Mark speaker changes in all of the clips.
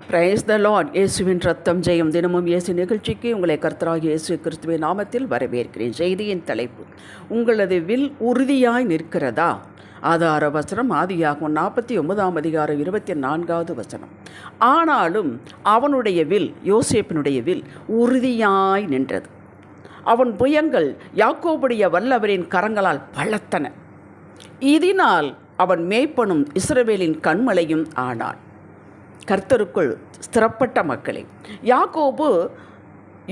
Speaker 1: Praise the Lord. இயேசுவின் ரத்தம் ஜெயம். தினமும் இயேசு நிகழ்ச்சிக்கு உங்களை கர்த்தராகிய இயேசு கிறிஸ்துவின் நாமத்தில் வரவேற்கிறேன். செய்தியின் தலைப்பு, உங்களது வில் உறுதியாய் நிற்கிறதா? ஆதார வசனம் ஆதியாகமம் 49 அதிகாரம் 24வது வசனம். ஆனாலும் அவனுடைய வில், யோசேப்பினுடைய வில் உறுதியாய் நின்றது. அவன் புயங்கள் யாக்கோபுடைய வல்லவரின் கரங்களால் பலத்தன. இதனால் அவன் மேய்ப்பனும் இஸ்ரவேலின் கண்மலையும் ஆனான். கர்த்தருக்குள் ஸ்திரப்பட்ட மக்களே, யாக்கோபு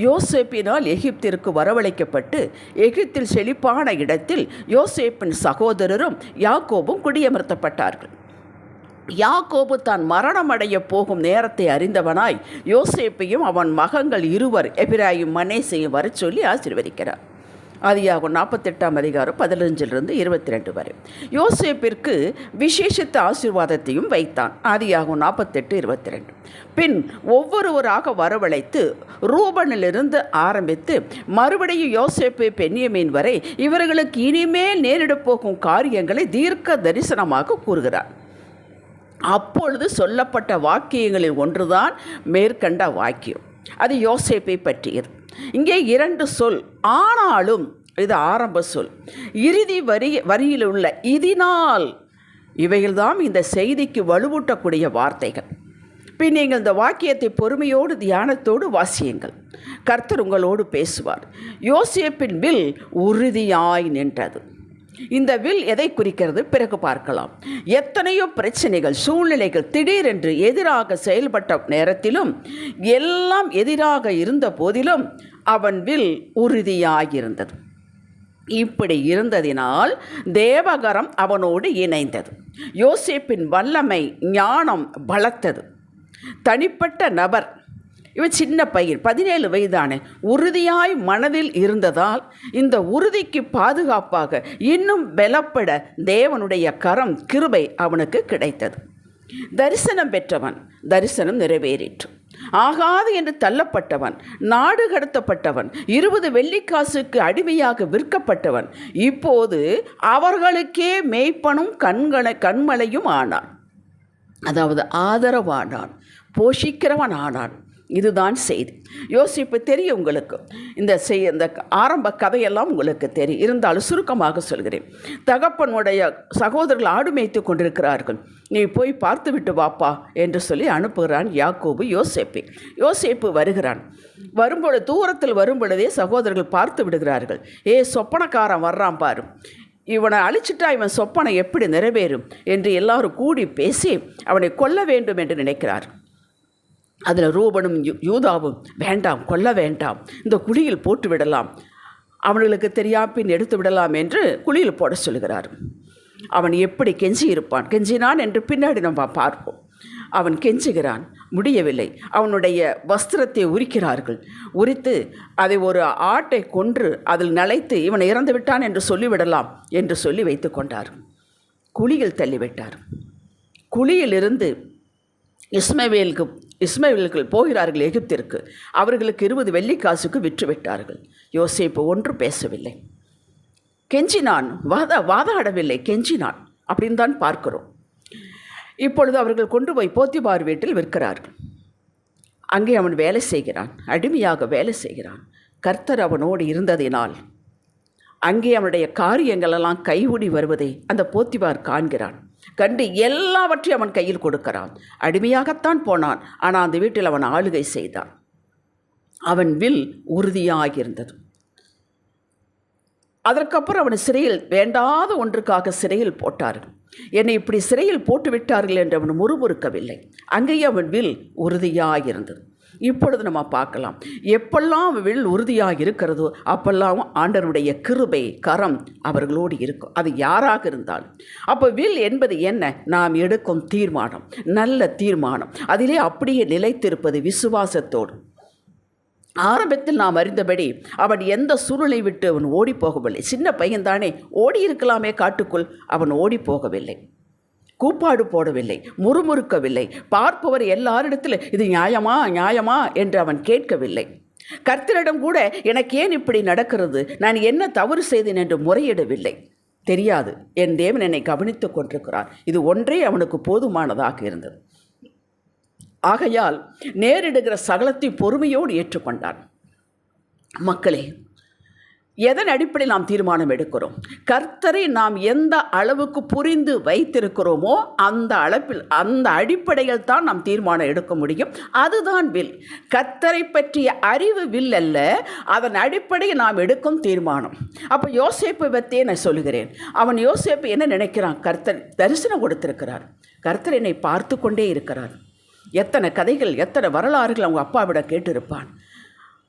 Speaker 1: யோசேப்பினால் எகிப்திற்கு வரவழைக்கப்பட்டு எகிப்தில் செழிப்பான இடத்தில் யோசேப்பின் சகோதரரும் யாக்கோபும் குடியமர்த்தப்பட்டார்கள். யாக்கோபு தான் மரணமடைய போகும் நேரத்தை அறிந்தவனாய் யோசேப்பையும் அவன் மகன்கள் இருவர் எபிராயும் மனேசையும் வரச் சொல்லி ஆசீர்வதிக்கிறார். ஆதியாகமம் 48 அதிகாரம் 15 22 வரை. யோசேப்பிற்கு விசேஷித்த ஆசீர்வாதத்தையும் வைத்தான். ஆதியாகமம் 48 22. பின் ஒவ்வொருவராக வரவழைத்து ரூபனிலிருந்து ஆரம்பித்து மறுபடியும் யோசேப்பு பென்யமீன் வரை இவர்களுக்கு இனிமேல் நேரிடப் போகும் காரியங்களை தீர்க்க தரிசனமாக கூறுகிறார். அப்பொழுது சொல்லப்பட்ட வாக்கியங்களில் ஒன்றுதான் மேற்கண்ட வாக்கியம். அது யோசேப்பை பற்றியது. இங்கே 2 சொல். ஆனாலும், இது ஆரம்ப சொல். இறுதி வரியில் உள்ள இதனால், இவைகள்தான் இந்த செய்திக்கு வலுவூட்டக்கூடிய வார்த்தைகள். பின் நீங்கள் இந்த வாக்கியத்தை பொறுமையோடு தியானத்தோடு வாசியுங்கள். கர்த்தர் உங்களோடு பேசுவார். யோசேப்பின் வில் உறுதியாய் நின்றது. இந்த வில் எதை குறிக்கிறது? பிறகு பார்க்கலாம். எத்தனையோ பிரச்சனைகள், சூழ்நிலைகள் திடீரென்று எதிராக செயல்பட்ட நேரத்திலும், எல்லாம் எதிராக இருந்த போதிலும் அவன் வில் உறுதியாயிருந்தது. இப்படி இருந்ததினால் தேவகரம் அவனோடு இணைந்தது. யோசேப்பின் வல்லமை, ஞானம் பலத்தது. தனிப்பட்ட நபர், இவன் சின்ன பையன், 17 வயதான, உறுதியாய் மனதில் இருந்ததால் இந்த உறுதிக்கு பாதுகாப்பாக இன்னும் பலப்பட தேவனுடைய கரம், கிருபை அவனுக்கு கிடைத்தது. தரிசனம் பெற்றவன், தரிசனம் நிறைவேறிற்று. ஆகாது என்று தள்ளப்பட்டவன், நாடு கடத்தப்பட்டவன், 20 வெள்ளிக்காசுக்கு அடிமையாக விற்கப்பட்டவன், இப்போது அவர்களுக்கே மேய்ப்பனும் கண்மலையும் ஆனான். அதாவது ஆதரவானான், போஷிக்கிறவன் ஆனான். இதுதான் செய்தி. யோசிப்பு தெரியும் உங்களுக்கு. இந்த ஆரம்ப கதையெல்லாம் உங்களுக்கு தெரியும். இருந்தாலும் சுருக்கமாக சொல்கிறேன். தகப்பனுடைய சகோதரர்கள் ஆடு மேய்த்து கொண்டிருக்கிறார்கள். நீ போய் பார்த்து விட்டு வாப்பா என்று சொல்லி அனுப்புகிறான் யாக்கோபு யோசேப்பை. யோசேப்பு வருகிறான். வரும்பொழுது, தூரத்தில் வரும்பொழுதே சகோதரர்கள் பார்த்து விடுகிறார்கள். சொப்பனக்காரன் வர்றான் பாரு, இவனை அழிச்சிட்டா இவன் சொப்பனை எப்படி நிறைவேறும் என்று எல்லாரும் கூடி பேசி அவனை கொல்ல வேண்டும் என்று நினைக்கிறார். அதில் ரூபனும் யூதாவும், வேண்டாம், கொல்ல வேண்டாம், இந்த குழியில் போட்டு விடலாம், அவர்களுக்கு தெரியாப்பின் எடுத்து விடலாம் என்று குழியில் போட சொல்கிறார். அவன் எப்படி கெஞ்சி இருப்பான், கெஞ்சினான் என்று பின்னாடி நம்ம பார்ப்போம். அவன் கெஞ்சுகிறான், முடியவில்லை. அவனுடைய வஸ்திரத்தை உரிக்கிறார்கள். உரித்து அதை ஒரு ஆட்டை கொன்று அதில் நனைத்து இவன் இறந்து விட்டான் என்று சொல்லிவிடலாம் என்று சொல்லி வைத்து கொண்டார். குழியில் தள்ளிவிட்டார். குழியிலிருந்து இஸ்மவேலுக்கு போகிறார்கள் எகிப்திற்கு. அவர்களுக்கு 20 வெள்ளிக்காசுக்கு விற்றுவிட்டார்கள். யோசேப்பு ஒன்று பேசவில்லை, கெஞ்சினான், வாதாடவில்லை, கெஞ்சினான். அப்படின்னு தான் பார்க்கிறோம். இப்பொழுது அவர்கள் கொண்டு போய் போத்திபார் வீட்டில் விற்கிறார்கள். அங்கே அவன் வேலை செய்கிறான், அடிமையாக வேலை செய்கிறான். கர்த்தர் அவனோடு இருந்ததினால் அங்கே அவனுடைய காரியங்களெல்லாம் கைகூடி வருவதை அந்த போத்திபார் காண்கிறான். கண்டு எல்லாவற்றையும் அவன் கையில் கொடுக்கிறான். அடிமையாகத்தான் போனான், ஆனால் அந்த வீட்டில் அவன் ஆளுகை செய்தான். அவன் வில் உறுதியாகியிருந்தது. அதற்கப்புறம் அவன் சிறையில், வேண்டாத ஒன்றுக்காக சிறையில் போட்டார்கள். என்னை இப்படி சிறையில் போட்டு விட்டார்கள் என்று அவன் முறுமுறுக்கவில்லை. அங்கேயே அவன் வில் உறுதியாகியிருந்தது. இப்பொழுது நம்ம பார்க்கலாம், எப்பெல்லாம் வில் உறுதியாக இருக்கிறதோ அப்பெல்லாம் ஆண்டவருடைய கிருபை, கரம் அவர்களோடு இருக்கும். அது யாராக இருந்தாலும். அப்போ வில் என்பது என்ன? நாம் எடுக்கும் தீர்மானம், நல்ல தீர்மானம். அதிலே அப்படியே நிலைத்திருப்பது விசுவாசத்தோடு. ஆரம்பத்தில் நாம் அறிந்தபடி அவன் எந்த சூழ்நிலை விட்டு அவன் ஓடி போகவில்லை. சின்ன பையன்தானே, ஓடி இருக்கலாமே காட்டுக்குள். அவன் ஓடி போகவில்லை, கூப்பாடு போடவில்லை, முறுமுறுக்கவில்லை. பார்ப்பவர் எல்லாரிடத்தில் இது நியாயமா என்று அவன் கேட்கவில்லை. கர்த்தரிடம் கூட எனக்கு ஏன் இப்படி நடக்கிறது, நான் என்ன தவறு செய்தேன் என்று முறையிடவில்லை. தெரியாது, என் தேவன் என்னை கவனித்து கொண்டிருக்கிறார். இது ஒன்றே அவனுக்கு போதுமானதாக இருந்தது. ஆகையால் நேரிடுகிற சகலத்தை பொறுமையோடு ஏற்றுக்கொண்டான். மக்களே, எதன் அடிப்படையில் நாம் தீர்மானம் எடுக்கிறோம்? கர்த்தரை நாம் எந்த அளவுக்கு புரிந்து வைத்திருக்கிறோமோ அந்த அடிப்படையில் தான் நாம் தீர்மானம் எடுக்க முடியும். அதுதான் வில். கர்த்தரை பற்றிய அறிவு வில் அல்ல, அதன் அடிப்படையில் நாம் எடுக்கும் தீர்மானம். அப்போ யோசேப்பை பற்றியே நான் சொல்லுகிறேன். அவன் யோசேப்பு என்ன நினைக்கிறான்? கர்த்தர் தரிசனம் கொடுத்திருக்கிறார், கர்த்தர் என்னை பார்த்து கொண்டே இருக்கிறார். எத்தனை கதைகள், எத்தனை வரலாறுகள் அவங்க அப்பாவிட கேட்டிருப்பான்.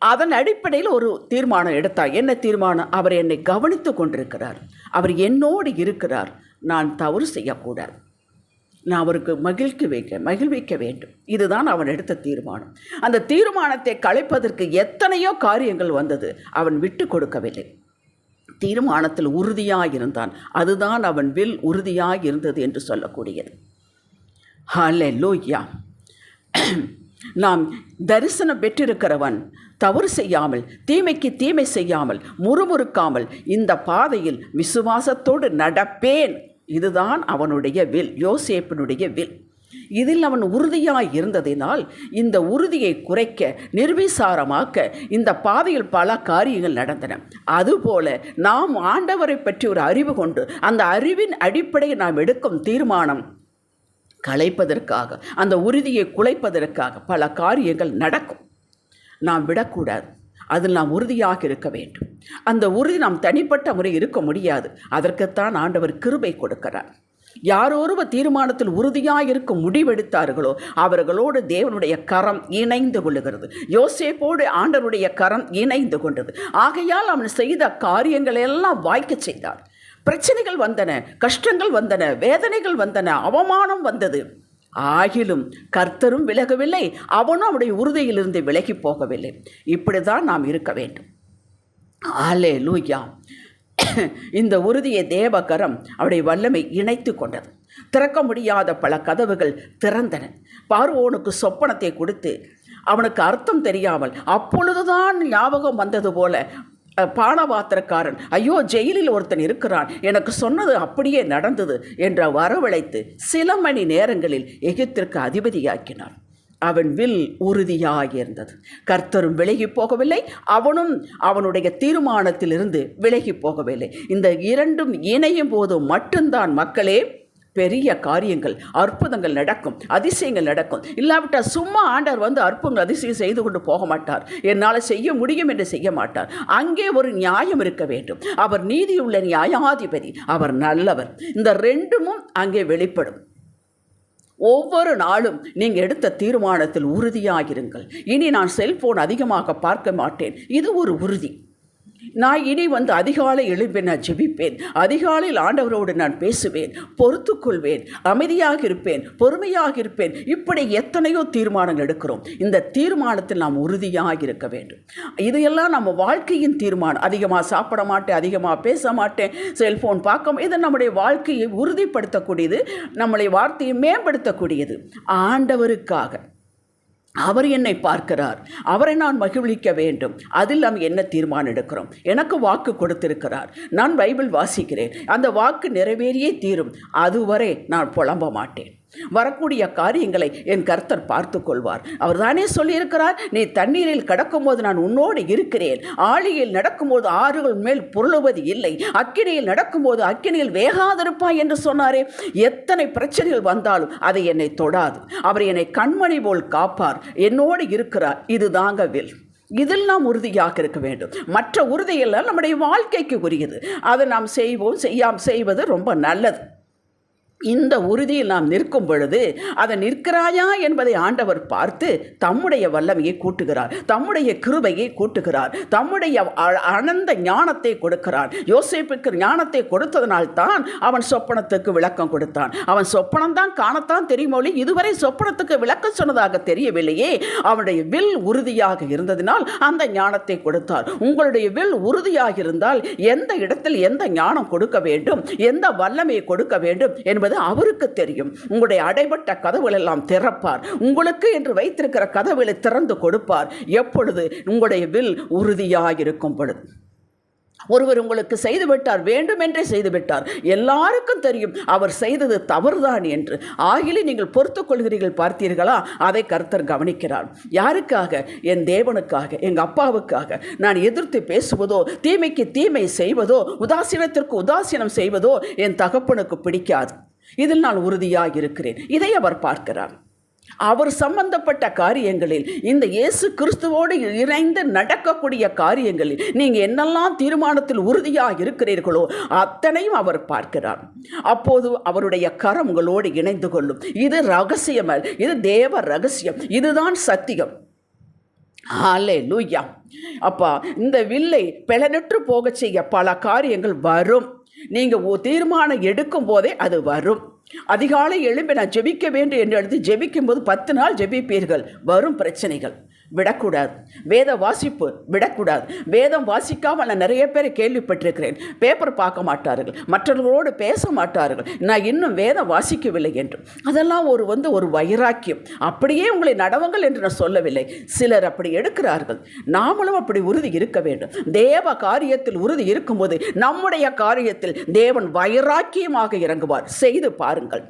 Speaker 1: அதன் அடிப்படையில் ஒரு தீர்மானம் எடுத்தார். என்ன தீர்மானம்? அவர் என்னை கவனித்து கொண்டிருக்கிறார், அவர் என்னோடு இருக்கிறார், நான் தவறு செய்யக்கூடாது, நான் அவருக்கு மகிழ்விக்க வேண்டும். இதுதான் அவன் எடுத்த தீர்மானம். அந்த தீர்மானத்தை கலைப்பதற்கு எத்தனையோ காரியங்கள் வந்தது, அவன் விட்டு கொடுக்கவில்லை. தீர்மானத்தில் உறுதியாக இருந்தான். அதுதான் அவன் வில் உறுதியாக இருந்தது என்று சொல்லக்கூடியது. ஹல்லேலூயா. நாம் தரிசனம் பெற்றிருக்கிறவன் தவறு செய்யாமல், தீமைக்கு தீமை செய்யாமல், முறுமுறுக்காமல் இந்த பாதையில் விசுவாசத்தோடு நடப்பேன். இதுதான் அவனுடைய வில், யோசேப்பினுடைய வில். இதில் அவன் உறுதியாய் இருந்ததினால் இந்த உறுதியை குறைக்க, நிர்விசாரமாக்க இந்த பாதையில் பல காரியங்கள் நடந்தன. அதுபோல நாம் ஆண்டவரை பற்றி ஒரு அறிவு கொண்டு அந்த அறிவின் அடிப்படையில் நாம் எடுக்கும் தீர்மானம் கலைப்பதற்காக, அந்த உறுதியை குலைப்பதற்காக பல காரியங்கள் நடக்கும். நாம் விடக்கூடாது. அதில் நாம் உறுதியாக இருக்க வேண்டும். அந்த உறுதி நாம் தனிப்பட்ட முறை இருக்க முடியாது. அதற்குத்தான் ஆண்டவர் கிருபை கொடுக்கிறார். யாரொருவர் தீர்மானத்தில் உறுதியாக இருக்க முடிவெடுத்தார்களோ அவர்களோடு தேவனுடைய கரம் இணைந்து கொள்ளுகிறது. யோசேப்போடு ஆண்டவருடைய கரம் இணைந்து கொண்டது. ஆகையால் அவன் செய்த காரியங்கள் எல்லாம் வாய்க்க செய்தார். பிரச்சனைகள் வந்தன, கஷ்டங்கள் வந்தன, வேதனைகள் வந்தன, அவமானம் வந்தது. ஆகிலும் கர்த்தரும் விலகவில்லை, அவனும் அவனுடைய உறுதியிலிருந்து விலகி போகவில்லை. இப்படிதான் நாம் இருக்க வேண்டும். அல்லேலூயா. இந்த உறுதியை தேவகரம் அவருடைய வல்லமை இணைத்து கொண்டது. திறக்க முடியாத பல கதவுகள் திறந்தன. பார்வோனுக்கு சொப்பனத்தை கொடுத்து அவனுக்கு அர்த்தம் தெரியாமல் அப்பொழுதுதான் ஞாபகம் வந்தது போல பானபாத்திரக்காரன், ஐயோ ஜெயிலில் ஒருத்தன் இருக்கிறான், எனக்கு சொன்னது அப்படியே நடந்தது என்ற வரவழைத்து சில மணி நேரங்களில் எகிப்திற்கு அதிபதியாக்கினான். அவன் வில் உறுதியாக இருந்தது. கர்த்தரும் விலகி போகவில்லை, அவனும் அவனுடைய தீர்மானத்திலிருந்து விலகி போகவில்லை. இந்த இரண்டும் இணையும் போது மட்டும்தான் மக்களே பெரிய காரியங்கள், அற்புதங்கள் நடக்கும், அதிசயங்கள் நடக்கும். இல்லாவிட்டால் சும்மா ஆண்டவர் வந்து அற்புதங்கள் அதிசயம் செய்து கொண்டு போக மாட்டார். என்னால் செய்ய முடியும் என்று செய்ய மாட்டார். அங்கே ஒரு நியாயம் இருக்க வேண்டும். அவர் நீதியுள்ள நியாயாதிபதி, அவர் நல்லவர். இந்த ரெண்டும் அங்கே வெளிப்படும். ஒவ்வொரு நாளும் நீங்கள் எடுத்த தீர்மானத்தில் உறுதியாகிருங்கள். இனி நான் செல்போன் அதிகமாக பார்க்க மாட்டேன், இது ஒரு உறுதி. நான் இனி வந்து அதிகாலை எழும்பி நான் ஜெபிப்பேன், அதிகாலையில் ஆண்டவரோடு நான் பேசுவேன், பொறுத்துக்கொள்வேன், அமைதியாக இருப்பேன், பொறுமையாக இருப்பேன். இப்படி எத்தனையோ தீர்மானங்கள் எடுக்கிறோம். இந்த தீர்மானத்தில் நாம் உறுதியாக இருக்க வேண்டும். இதையெல்லாம் நம்ம வாழ்க்கையின் தீர்மானம். அதிகமாக சாப்பிட மாட்டேன், அதிகமாக பேச மாட்டேன், செல்ஃபோன் பார்க்க, இது நம்முடைய வாழ்க்கையை உறுதிப்படுத்தக்கூடியது, நம்முடைய வார்த்தையை மேம்படுத்தக்கூடியது. ஆண்டவருக்காக அவர் என்னை பார்க்கிறார், அவரை நான் மகிழ்விக்க வேண்டும். அதில் நாம் என்ன தீர்மானம் எடுக்கிறோம்? எனக்கு வாக்கு கொடுத்திருக்கிறார், நான் பைபிள் வாசிக்கிறேன், அந்த வாக்கு நிறைவேறியே தீரும். அதுவரை நான் புலம்ப மாட்டேன். வரக்கூடிய காரியங்களை என் கர்த்தர் பார்த்து கொள்வார். அவர் தானே சொல்லியிருக்கிறார், நீ தண்ணீரில் கடக்கும்போது நான் உன்னோடு இருக்கிறேன், ஆழியில் நடக்கும்போது ஆறுகள் மேல் புரளுவது இல்லை, அக்கினியில் நடக்கும்போது அக்கினியில் வேகாதிருப்பாய் என்று சொன்னாரே. எத்தனை பிரச்சனைகள் வந்தாலும் அதை என்னை தொடாது. அவர் என்னை கண்மணி போல் காப்பார், என்னோடு இருக்கிறார். இது தாங்க வில். இதில் நாம் உறுதியாக இருக்க வேண்டும். மற்ற உறுதியெல்லாம் நம்முடைய வாழ்க்கைக்கு உரியது. அதை நாம் செய்வது ரொம்ப நல்லது. இந்த உறுதியில் நாம் நிற்கும் பொழுது அதை நிற்கிறாயா என்பதை ஆண்டவர் பார்த்து தம்முடைய வல்லமையை கூட்டுகிறார், தம்முடைய கிருபையை கூட்டுகிறார், தம்முடைய அனந்த ஞானத்தை கொடுக்கிறார். யோசேப்புக்கு ஞானத்தை கொடுத்ததனால்தான் அவன் சொப்பனத்துக்கு விளக்கம் கொடுத்தான். அவன் சொப்பனம்தான் காணத்தான் தெரியுமொழி, இதுவரை சொப்பனத்துக்கு விளக்கம் சொன்னதாக தெரியவில்லையே. அவனுடைய வில் உறுதியாக இருந்ததினால் அந்த ஞானத்தை கொடுத்தார். உங்களுடைய வில் உறுதியாக இருந்தால் எந்த இடத்தில் எந்த ஞானம் கொடுக்க வேண்டும், எந்த வல்லமையை கொடுக்க வேண்டும் என்பது அவருக்கு தெரியும். உங்களுடைய அடைபட்ட கதவுகள் எல்லாம் திறப்பார். உங்களுக்கு என்று வைத்திருக்கிற கதவுகளை திறந்து கொடுப்பார். எப்பொழுது? உங்களுடைய வில் உறுதியாக இருக்கும் பொழுது. ஒருவர் உங்களுக்கு செய்துவிட்டார், வேண்டுமென்றே செய்துவிட்டார், எல்லாருக்கும் தெரியும் அவர் செய்தது தவறுதான் என்று. ஆகிலே நீங்கள் பொறுத்துக் கொள்கிறீர்கள் பார்த்தீர்களா? அதை கர்த்தர் கவனிக்கிறார். யாருக்காக? என் தேவனுக்காக, எங்கள் அப்பாவுக்காக. நான் எதிர்த்து பேசுவதோ, தீமைக்கு தீமை செய்வதோ, உதாசீனத்திற்கு உதாசீனம் செய்வதோ என் தகப்பனுக்கு பிடிக்காது. இதில் நான் உறுதியாக இருக்கிறேன். இதை அவர் பார்க்கிறார். அவர் சம்பந்தப்பட்ட காரியங்களில், இந்த இயேசு கிறிஸ்துவோடு இணைந்து நடக்கக்கூடிய காரியங்களில் நீங்கள் என்னெல்லாம் தீர்மானத்தில் உறுதியாக இருக்கிறீர்களோ அத்தனையும் அவர் பார்க்கிறார். அப்போது அவருடைய கரம் உங்களோடு இணைந்து கொள்ளும். இது ரகசியம், இது தேவ ரகசியம், இதுதான் சத்தியம். ஹல்லேலூயா. அப்பா, இந்த வில்லை பிளநற்று போக செய்ய பல காரியங்கள் வரும். நீங்கள் தீர்மானம் எடுக்கும் போதே அது வரும். அதிகாலை எழும்பி நான் ஜெபிக்க வேண்டும் என்று எடுத்து ஜெபிக்கும்போது 10 நாள் ஜெபிப்பீர்கள். வரும் பிரச்சனைகள். விடக்கூடாது. வேத வாசிப்பு விடக்கூடாது. வேதம் வாசிக்காமல் நான் நிறைய பேரை கேள்விப்பட்டிருக்கிறேன். பேப்பர் பார்க்க மாட்டார்கள், மற்றவர்களோடு பேச மாட்டார்கள், நான் இன்னும் வேதம் வாசிக்கவில்லை என்று. அதெல்லாம் ஒரு வைராக்கியம். அப்படியே உங்களை நடவுங்கள் என்று நான் சொல்லவில்லை. சிலர் அப்படி எடுக்கிறார்கள். நாமளும் அப்படி உறுதி இருக்க வேண்டும். தேவ காரியத்தில் உறுதி இருக்கும்போது நம்முடைய காரியத்தில் தேவன் வைராக்கியமாக இறங்குவார். செய்து பாருங்கள்.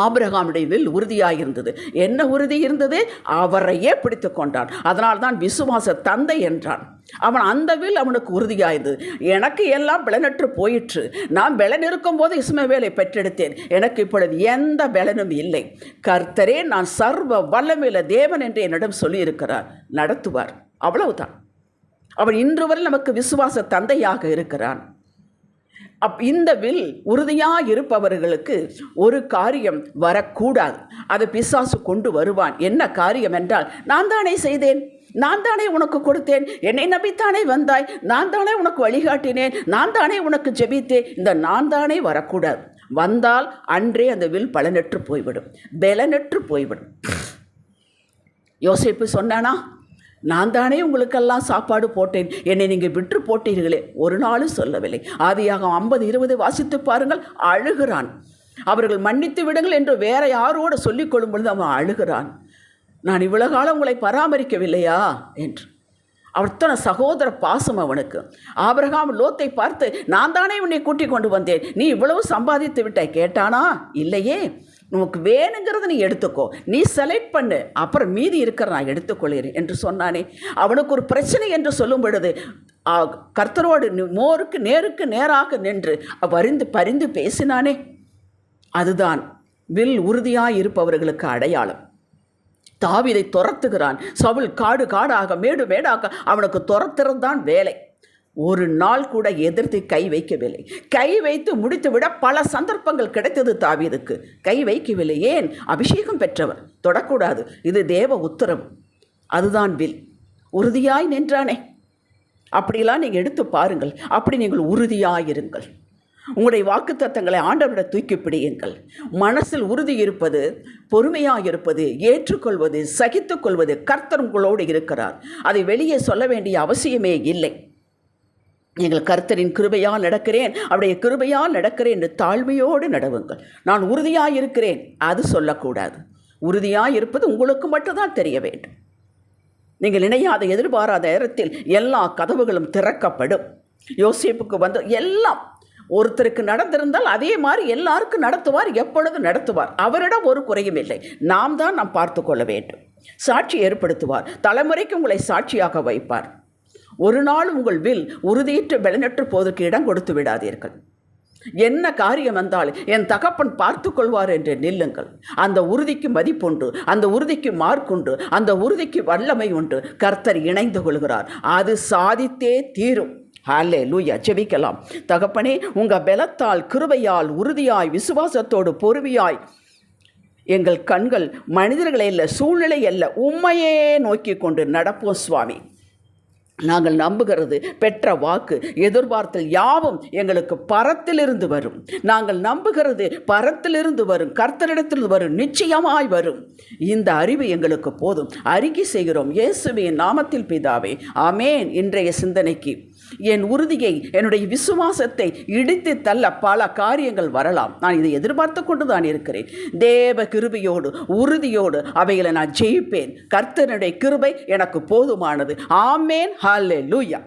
Speaker 1: ஆபிரகாமுடைய வில் உறுதியாக இருந்தது. என்ன உறுதி இருந்தது? அவரையே பிடித்து கொண்டான். அதனால் தான் விசுவாச தந்தை என்றான். அவன் அந்த வில் அவனுக்கு உறுதியாயிருந்தது. எனக்கு எல்லாம் பலனற்று போயிற்று. நான் பலன் இருக்கும் போது இஸ்மவேலை பெற்றெடுத்தேன். எனக்கு இப்பொழுது எந்த பலனும் இல்லை. கர்த்தரே நான் சர்வ வல்லமையுள்ள தேவன் என்று என்னிடம் சொல்லியிருக்கிறார். நடத்துவார். அவ்வளவுதான். அவன் இன்று வரை நமக்கு விசுவாச தந்தையாக இருக்கிறான். இந்த வில் உறுதியாக இருப்பவர்களுக்கு ஒரு காரியம் வரக்கூடாது. அதை பிசாசு கொண்டு வருவான். என்ன காரியம் என்றால், நான் தானே செய்தேன், நான் தானே உனக்கு கொடுத்தேன், என்னை நம்பித்தானே வந்தாய், நான் தானே உனக்கு வழிகாட்டினேன், நான் தானே உனக்கு ஜெபித்தேன். இந்த நான் தானே வரக்கூடாது. வந்தால் அன்றே அந்த வில் பலனற்று போய்விடும், பலனற்று போய்விடும். யோசேப்பு சொன்னானா, நான் தானே உங்களுக்கெல்லாம் சாப்பாடு போட்டேன், என்னை நீங்கள் விற்று போட்டீர்களே. ஒரு நாளும் சொல்லவில்லை. ஆதியாகமம் 50:20 வாசித்து பாருங்கள். அழுகிறான். அவர்கள் மன்னித்து விடுங்கள் என்று வேற யாரோடு சொல்லிக் கொள்ளும் பொழுது அவன் அழுகிறான். நான் இவ்வளவு காலம் உங்களை பராமரிக்கவில்லையா என்று. அவர்த்தன சகோதர பாசம் அவனுக்கு. ஆபிரகாம் லோத்தை பார்த்து, நான் தானே உன்னை கூட்டிக் கொண்டு வந்தேன், நீ இவ்வளவு சம்பாதித்து விட்டாய். கேட்டானா? இல்லையே. உனக்கு வேணுங்கிறத நீ எடுத்துக்கோ, நீ செலக்ட் பண்ணு, அப்புறம் மீதி இருக்கிற நான் எடுத்துக்கொள்கிறேன் என்று சொன்னானே. அவனுக்கு ஒரு பிரச்சனை என்று சொல்லும் பொழுது கர்த்தரோடு நேருக்கு நேராக நின்று பரிந்து பேசினானே. அதுதான் வில் உறுதியாய் இருப்பவர்களுக்கு அடையாளம். தாவீதை துரத்துகிறான். சவுல் காடு காடாக மேடு மேடாக அவனுக்கு துரத்துறதுதான் வேலை. ஒரு நாள் கூட எதிர்த்து கை வைக்கவில்லை. கை வைத்து முடித்துவிட பல சந்தர்ப்பங்கள் கிடைத்தது தாவீதுக்கு. கை வைக்கவில்லை. ஏன்? அபிஷேகம் பெற்றவர், தொடக்கூடாது. இது தேவ உத்தரவு. அதுதான் வில். உறுதியாய் நின்றானே. அப்படிலாம் நீங்கள் எடுத்து பாருங்கள். அப்படி நீங்கள் உறுதியாயிருங்கள். உங்களுடைய வாக்குத்தத்தங்களை ஆண்டவரிடம் தூக்கி பிடியுங்கள். மனசில் உறுதி இருப்பது, பொறுமையாக இருப்பது, ஏற்றுக்கொள்வது, சகித்துக்கொள்வது. கர்த்தர் உங்களோடு இருக்கிறார். அதை வெளியே சொல்ல வேண்டிய அவசியமே இல்லை. நீங்கள் கர்த்தரின் கிருபையால் நடக்கிறேன், அவருடைய கிருபையால் நடக்கிறேன் என்று தாழ்மையோடு நடவுங்கள். நான் உறுதியாக இருக்கிறேன் அது சொல்லக்கூடாது. உறுதியாக இருப்பது உங்களுக்கு மட்டும்தான் தெரிய வேண்டும். நீங்கள் நினையாத எதிர்பாராத நேரத்தில் எல்லா கதவுகளும் திறக்கப்படும். யோசேப்புக்கு வந்து எல்லாம் ஒருத்தருக்கு நடந்திருந்தால் அதே மாதிரி எல்லாருக்கும் நடத்துவார். எப்பொழுது நடத்துவார். அவரிடம் ஒரு குறையும் இல்லை. நாம் பார்த்து கொள்ள வேண்டும். சாட்சி ஏற்படுத்துவார். தலைமுறைக்கு உங்களை சாட்சியாக வைப்பார். ஒரு நாள் உங்கள் வில் உறுதியற்று பலனற்று போவதற்கு இடம் கொடுத்து விடாதீர்கள். என்ன காரியம் வந்தாலும் என் தகப்பன் பார்த்து கொள்வார் என்று நில்லுங்கள். அந்த உறுதிக்கு மதிப்புண்டு, அந்த உறுதிக்கு மார்க்குண்டு, அந்த உறுதிக்கு வல்லமை உண்டு. கர்த்தர் இணைந்து கொள்கிறார். அது சாதித்தே தீரும். ஹல்லேலூயா. ஜெபிக்கலாம். தகப்பனே, உங்கள் பலத்தால், கிருபையால், உறுதியாய், விசுவாசத்தோடு, பொறுமையாய் எங்கள் கண்கள் மனிதர்களை அல்ல, சூழ்நிலை அல்ல, உம்மையே நோக்கி கொண்டு நடப்போம் சுவாமி. நாங்கள் நம்புகிறது, பெற்ற வாக்கு, எதிர்பார்த்தல் யாவும் எங்களுக்கு பரத்திலிருந்து வரும். நாங்கள் நம்புகிறது பரத்திலிருந்து வரும், கர்த்தரிடத்திலிருந்து வரும், நிச்சயமாய் வரும். இந்த அறிவு எங்களுக்கு போதும். அறிக்கை செய்கிறோம் இயேசுவின் நாமத்தில் பிதாவே, ஆமேன். இன்றைய சிந்தனைக்கு என் உறுதியை, என்னுடைய விசுவாசத்தை இடித்து தள்ள பல காரியங்கள் வரலாம். நான் இதை எதிர்பார்த்து கொண்டு தான் இருக்கிறேன். தேவ கிருபையோடு, உறுதியோடு அவைகளை நான் ஜெயிப்பேன். கர்த்தருடைய கிருபை எனக்கு போதுமானது. ஆமேன். ஹல்லேலூயா.